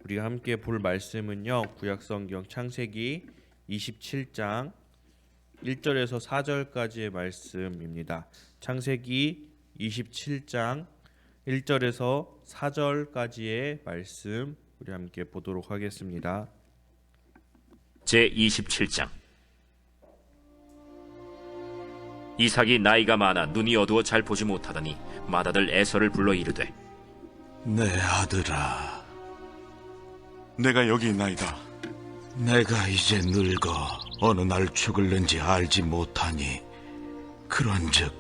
우리가 함께 볼 말씀은요. 구약성경 창세기 27장 1절에서 4절까지의 말씀입니다. 창세기 27장 1절에서 4절까지의 말씀 우리 함께 보도록 하겠습니다. 제27장. 이삭이 나이가 많아 눈이 어두워 잘 보지 못하더니 맏아들 에서를 불러 이르되, 내 아들아, 내가 여기 있나이다. 내가 이제 늙어 어느 날 죽을는지 알지 못하니 그런즉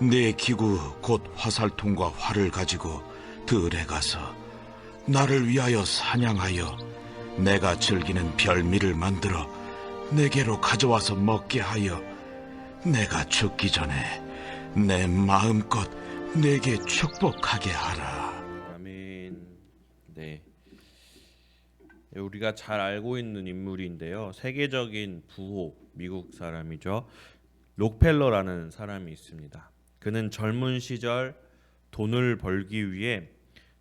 내 기구 곧 화살통과 활을 가지고 들에 가서 나를 위하여 사냥하여 내가 즐기는 별미를 만들어 내게로 가져와서 먹게 하여 내가 죽기 전에 내 마음껏 내게 축복하게 하라. 아멘. 네. 우리가 잘 알고 있는 인물인데요. 세계적인 부호 미국 사람이죠. 록펠러라는 사람이 있습니다. 그는 젊은 시절 돈을 벌기 위해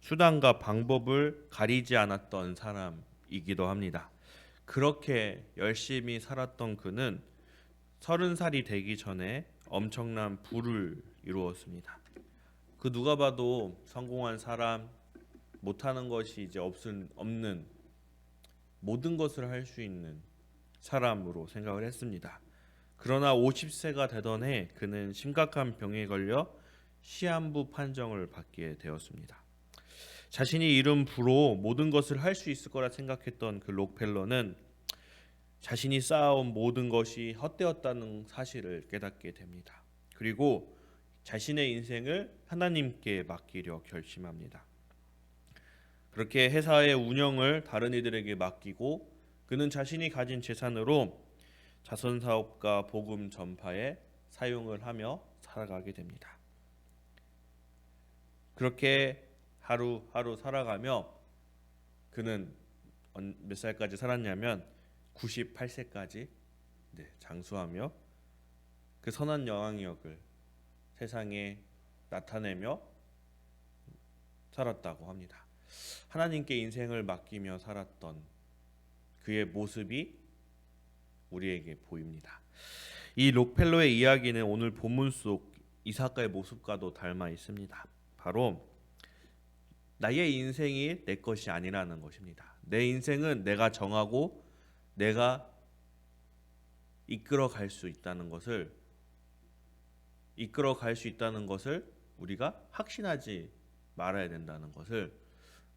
수단과 방법을 가리지 않았던 사람이기도 합니다. 그렇게 열심히 살았던 그는 30살이 되기 전에 엄청난 부를 이루었습니다. 그 누가 봐도 성공한 사람, 못하는 것이 이제 없는 모든 것을 할 수 있는 사람으로 생각을 했습니다. 그러나 50세가 되던 해 그는 심각한 병에 걸려 시한부 판정을 받게 되었습니다. 자신이 이룬 부로 모든 것을 할 수 있을 거라 생각했던 그 록펠러는 자신이 쌓아온 모든 것이 헛되었다는 사실을 깨닫게 됩니다. 그리고 자신의 인생을 하나님께 맡기려 결심합니다. 그렇게 회사의 운영을 다른 이들에게 맡기고 그는 자신이 가진 재산으로 자선사업과 복음 전파에 사용을 하며 살아가게 됩니다. 그렇게 하루하루 살아가며 그는 몇 살까지 살았냐면 98세까지 장수하며 그 선한 영향력을 세상에 나타내며 살았다고 합니다. 하나님께 인생을 맡기며 살았던 그의 모습이 우리에게 보입니다. 이 록펠러의 이야기는 오늘 본문 속 이삭가의 모습과도 닮아 있습니다. 바로 나의 인생이 내 것이 아니라는 것입니다. 내 인생은 내가 정하고 내가 이끌어 갈 수 있다는 것을 우리가 확신하지 말아야 된다는 것을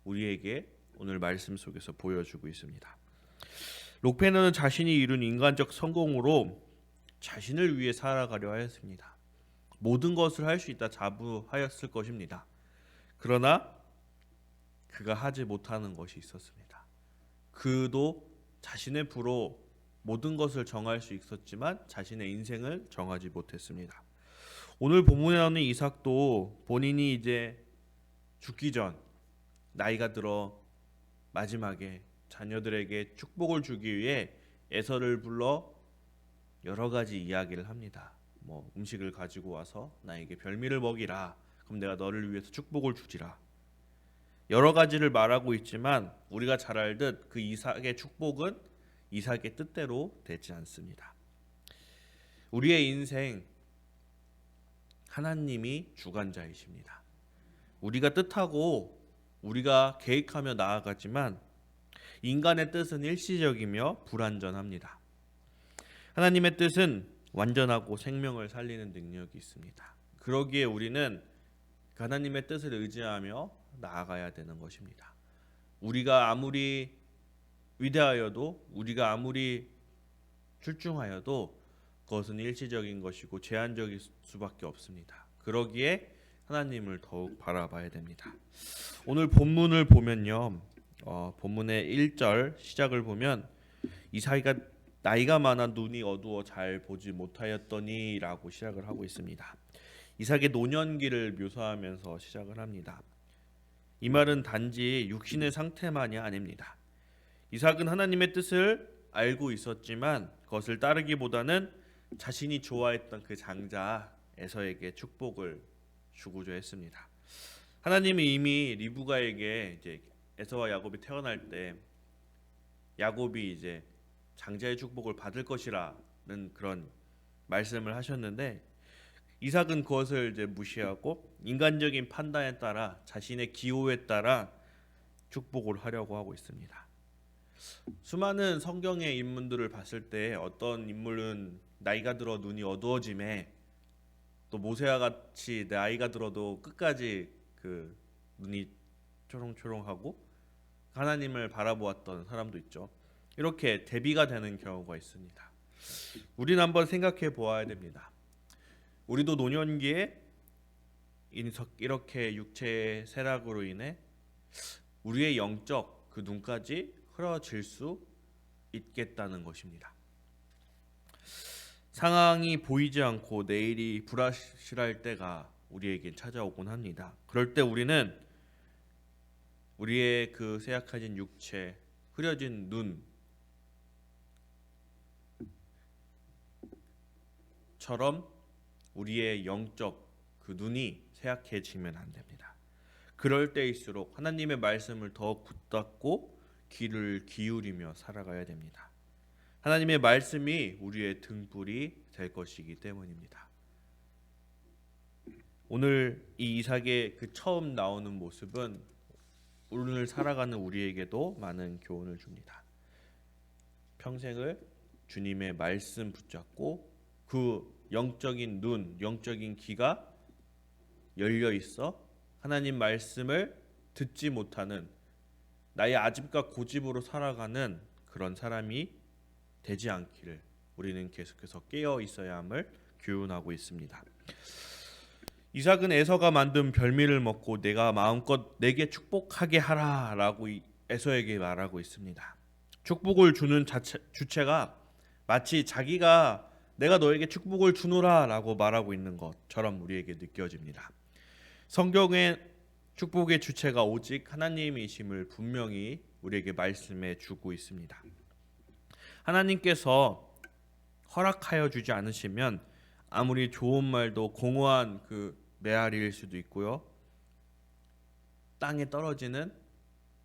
우리에게 오늘 말씀 속에서 보여주고 있습니다. 록펠러는 자신이 이룬 인간적 성공으로 자신을 위해 살아가려 하였습니다. 모든 것을 할 수 있다 자부하였을 것입니다. 그러나 그가 하지 못하는 것이 있었습니다. 그도 자신의 부로 모든 것을 정할 수 있었지만 자신의 인생을 정하지 못했습니다. 오늘 본문에 나오는 이삭도 본인이 이제 죽기 전 나이가 들어 마지막에 자녀들에게 축복을 주기 위해 에서를 불러 여러 가지 이야기를 합니다. 음식을 가지고 와서 나에게 별미를 먹이라. 그럼 내가 너를 위해서 축복을 주지라. 여러 가지를 말하고 있지만 우리가 잘 알듯 그 이삭의 축복은 이삭의 뜻대로 되지 않습니다. 우리의 인생 하나님이 주관자이십니다. 우리가 뜻하고 우리가 계획하며 나아가지만 인간의 뜻은 일시적이며 불완전합니다. 하나님의 뜻은 완전하고 생명을 살리는 능력이 있습니다. 그러기에 우리는 하나님의 뜻을 의지하며 나아가야 되는 것입니다. 우리가 아무리 위대하여도 우리가 아무리 출중하여도 그것은 일시적인 것이고 제한적일 수밖에 없습니다. 그러기에 하나님을 더욱 바라봐야 됩니다. 오늘 본문을 보면요. 본문의 1절 시작을 보면 이삭이가 나이가 많아 눈이 어두워 잘 보지 못하였더니 라고 시작을 하고 있습니다. 이삭의 노년기를 묘사하면서 시작을 합니다. 이 말은 단지 육신의 상태만이 아닙니다. 이삭은 하나님의 뜻을 알고 있었지만 그것을 따르기보다는 자신이 좋아했던 그 장자 에서에게 축복을 주고자 했습니다. 하나님이 이미 리브가에게 이제 에서와 야곱이 태어날 때 야곱이 이제 장자의 축복을 받을 것이라는 그런 말씀을 하셨는데 이삭은 그것을 이제 무시하고 인간적인 판단에 따라 자신의 기호에 따라 축복을 하려고 하고 있습니다. 수많은 성경의 인물들을 봤을 때 어떤 인물은 나이가 들어 눈이 어두워짐에 또 모세와 같이 나이가 들어도 끝까지 그 눈이 초롱초롱하고 하나님을 바라보았던 사람도 있죠. 이렇게 대비가 되는 경우가 있습니다. 우리는 한번 생각해 보아야 됩니다. 우리도 노년기에 이렇게 육체의 쇠락으로 인해 우리의 영적 그 눈까지 흐려질 수 있겠다는 것입니다. 상황이 보이지 않고 내일이 불확실할 때가 우리에게 찾아오곤 합니다. 그럴 때 우리는 우리의 그 쇠약해진 육체, 흐려진 눈처럼 우리의 영적 그 눈이 쇠약해지면 안 됩니다. 그럴 때일수록 하나님의 말씀을 더 붙잡고 귀를 기울이며 살아가야 됩니다. 하나님의 말씀이 우리의 등불이 될 것이기 때문입니다. 오늘 이 이삭의 그 처음 나오는 모습은 오늘 살아가는 우리에게도 많은 교훈을 줍니다. 평생을 주님의 말씀 붙잡고 그 영적인 눈, 영적인 귀가 열려 있어 하나님 말씀을 듣지 못하는 나의 아집과 고집으로 살아가는 그런 사람이 되지 않기를 우리는 계속해서 깨어 있어야 함을 교훈하고 있습니다. 이삭은 에서가 만든 별미를 먹고 내가 마음껏 내게 축복하게 하라라고 에서에게 말하고 있습니다. 축복을 주는 주체가 마치 자기가 내가 너에게 축복을 주노라라고 말하고 있는 것처럼 우리에게 느껴집니다. 성경의 축복의 주체가 오직 하나님이심을 분명히 우리에게 말씀해 주고 있습니다. 하나님께서 허락하여 주지 않으시면 아무리 좋은 말도 공허한 그 메아리일 수도 있고요. 땅에 떨어지는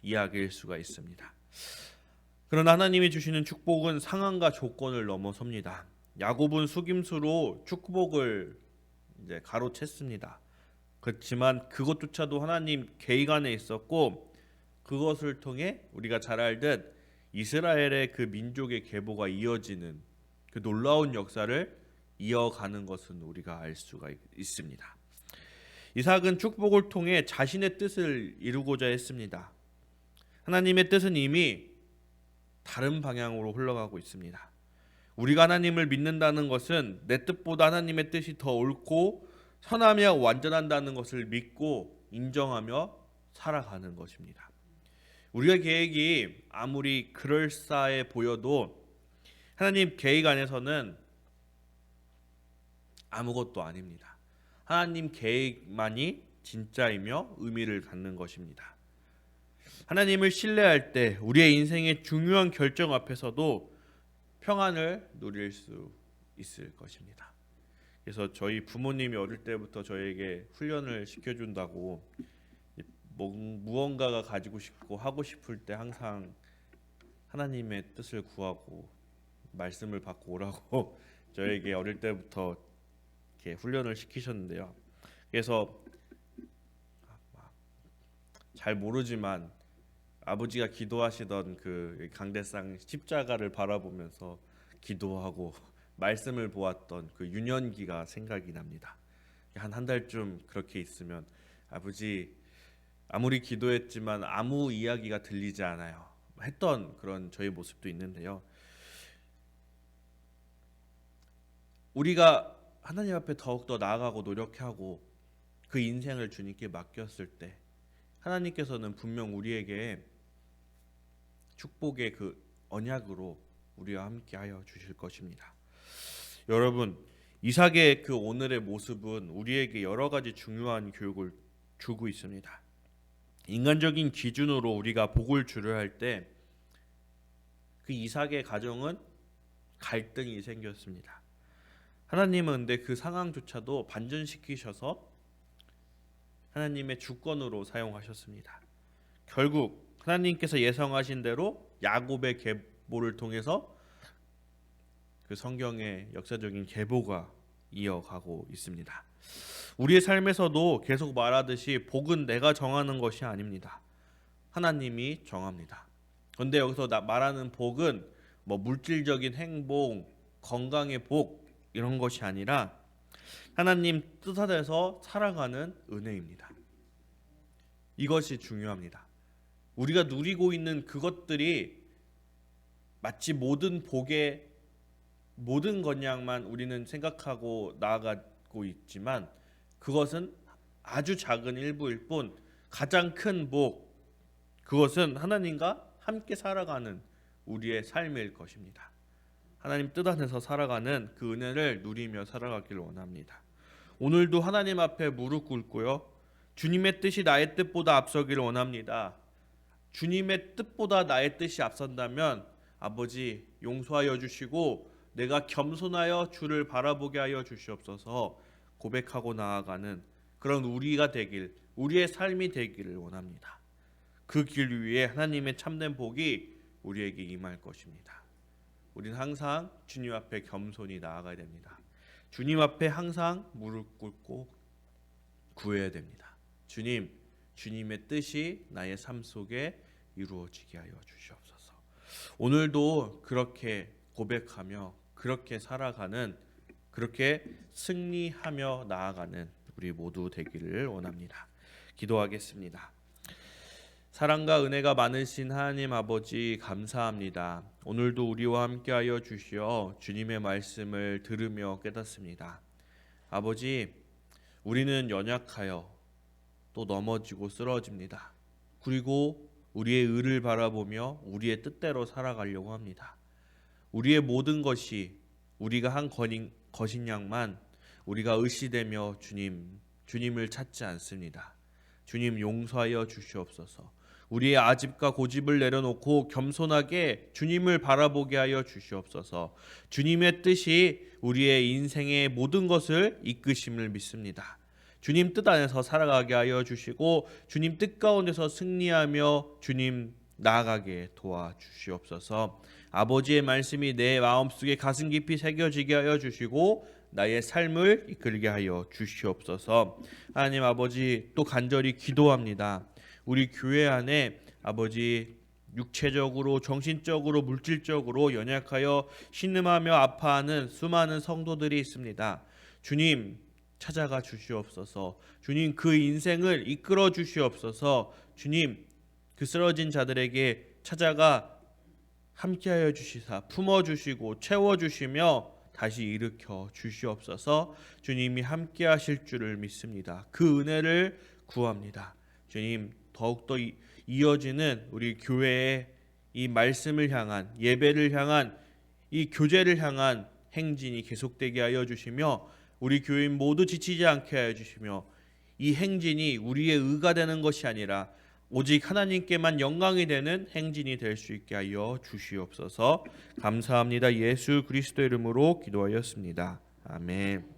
이야기일 수가 있습니다. 그러나 하나님이 주시는 축복은 상황과 조건을 넘어섭니다. 야곱은 속임수로 축복을 이제 가로챘습니다. 그렇지만 그것조차도 하나님 계획 안에 있었고 그것을 통해 우리가 잘 알듯 이스라엘의 그 민족의 계보가 이어지는 그 놀라운 역사를 이어가는 것은 우리가 알 수가 있습니다. 이삭은 축복을 통해 자신의 뜻을 이루고자 했습니다. 하나님의 뜻은 이미 다른 방향으로 흘러가고 있습니다. 우리가 하나님을 믿는다는 것은 내 뜻보다 하나님의 뜻이 더 옳고 선하며 완전한다는 것을 믿고 인정하며 살아가는 것입니다. 우리의 계획이 아무리 그럴싸해 보여도 하나님 계획 안에서는 아무것도 아닙니다. 하나님 계획만이 진짜이며 의미를 갖는 것입니다. 하나님을 신뢰할 때 우리의 인생의 중요한 결정 앞에서도 평안을 누릴 수 있을 것입니다. 그래서 저희 부모님이 어릴 때부터 저에게 훈련을 시켜준다고 무언가가 가지고 싶고 하고 싶을 때 항상 하나님의 뜻을 구하고 말씀을 받고 오라고 저에게 어릴 때부터 이렇게 훈련을 시키셨는데요. 그래서 잘 모르지만 아버지가 기도하시던 그 강대상 십자가를 바라보면서 기도하고 말씀을 보았던 그 유년기가 생각이 납니다. 한 달쯤 그렇게 있으면 아버지 아무리 기도했지만 아무 이야기가 들리지 않아요 했던 그런 저희 모습도 있는데요. 우리가 하나님 앞에 더욱더 나아가고 노력하고 그 인생을 주님께 맡겼을 때 하나님께서는 분명 우리에게 축복의 그 언약으로 우리와 함께 하여 주실 것입니다. 여러분, 이삭의 그 오늘의 모습은 우리에게 여러 가지 중요한 교육을 주고 있습니다. 인간적인 기준으로 우리가 복을 주려 할 때 그 이삭의 가정은 갈등이 생겼습니다. 하나님은 근데 그 상황조차도 반전시키셔서 하나님의 주권으로 사용하셨습니다. 결국 하나님께서 예정하신 대로 야곱의 계보를 통해서 그 성경의 역사적인 계보가 이어가고 있습니다. 우리의 삶에서도 계속 말하듯이 복은 내가 정하는 것이 아닙니다. 하나님이 정합니다. 그런데 여기서 말하는 복은 뭐 물질적인 행복, 건강의 복 이런 것이 아니라 하나님 뜻 안에서 살아가는 은혜입니다. 이것이 중요합니다. 우리가 누리고 있는 그것들이 마치 모든 복의 모든 것양만 우리는 생각하고 나아가고 있지만 그것은 아주 작은 일부일 뿐 가장 큰 복, 그것은 하나님과 함께 살아가는 우리의 삶일 것입니다. 하나님 뜻 안에서 살아가는 그 은혜를 누리며 살아가기를 원합니다. 오늘도 하나님 앞에 무릎 꿇고요, 주님의 뜻이 나의 뜻보다 앞서기를 원합니다. 주님의 뜻보다 나의 뜻이 앞선다면 아버지 용서하여 주시고 내가 겸손하여 주를 바라보게 하여 주시옵소서 고백하고 나아가는 그런 우리가 되길, 우리의 삶이 되기를 원합니다. 그 길 위에 하나님의 참된 복이 우리에게 임할 것입니다. 우리는 항상 주님 앞에 겸손히 나아가야 됩니다. 주님 앞에 항상 무릎 꿇고 구해야 됩니다. 주님, 주님의 뜻이 나의 삶 속에 이루어지게 하여 주시옵소서. 오늘도 그렇게 고백하며 그렇게 살아가는, 그렇게 승리하며 나아가는 우리 모두 되기를 원합니다. 기도하겠습니다. 사랑과 은혜가 많으신 하나님 아버지 감사합니다. 오늘도 우리와 함께하여 주시어 주님의 말씀을 들으며 깨닫습니다. 아버지, 우리는 연약하여 또 넘어지고 쓰러집니다. 그리고 우리의 의를 바라보며 우리의 뜻대로 살아가려고 합니다. 우리의 모든 것이 우리가 한 것인 양만 우리가 의시되며 주님을 찾지 않습니다. 주님 용서하여 주시옵소서. 우리의 아집과 고집을 내려놓고 겸손하게 주님을 바라보게 하여 주시옵소서. 주님의 뜻이 우리의 인생의 모든 것을 이끄심을 믿습니다. 주님 뜻 안에서 살아가게 하여 주시고 주님 뜻 가운데서 승리하며 주님 나아가게 도와주시옵소서. 아버지의 말씀이 내 마음속에 가슴 깊이 새겨지게 하여 주시고 나의 삶을 이끌게 하여 주시옵소서. 하나님 아버지, 또 간절히 기도합니다. 우리 교회 안에 아버지 육체적으로, 정신적으로, 물질적으로 연약하여 신음하며 아파하는 수많은 성도들이 있습니다. 주님 찾아가 주시옵소서. 주님 그 인생을 이끌어 주시옵소서. 주님 그 쓰러진 자들에게 찾아가 함께하여 주시사 품어주시고 채워주시며 다시 일으켜 주시옵소서. 주님이 함께하실 줄을 믿습니다. 그 은혜를 구합니다. 주님 더욱더 이어지는 우리 교회의 이 말씀을 향한, 예배를 향한, 이 교제를 향한 행진이 계속되게 하여 주시며 우리 교인 모두 지치지 않게 하여 주시며 이 행진이 우리의 의가 되는 것이 아니라 오직 하나님께만 영광이 되는 행진이 될 수 있게 하여 주시옵소서. 감사합니다. 예수 그리스도 이름으로 기도하였습니다. 아멘.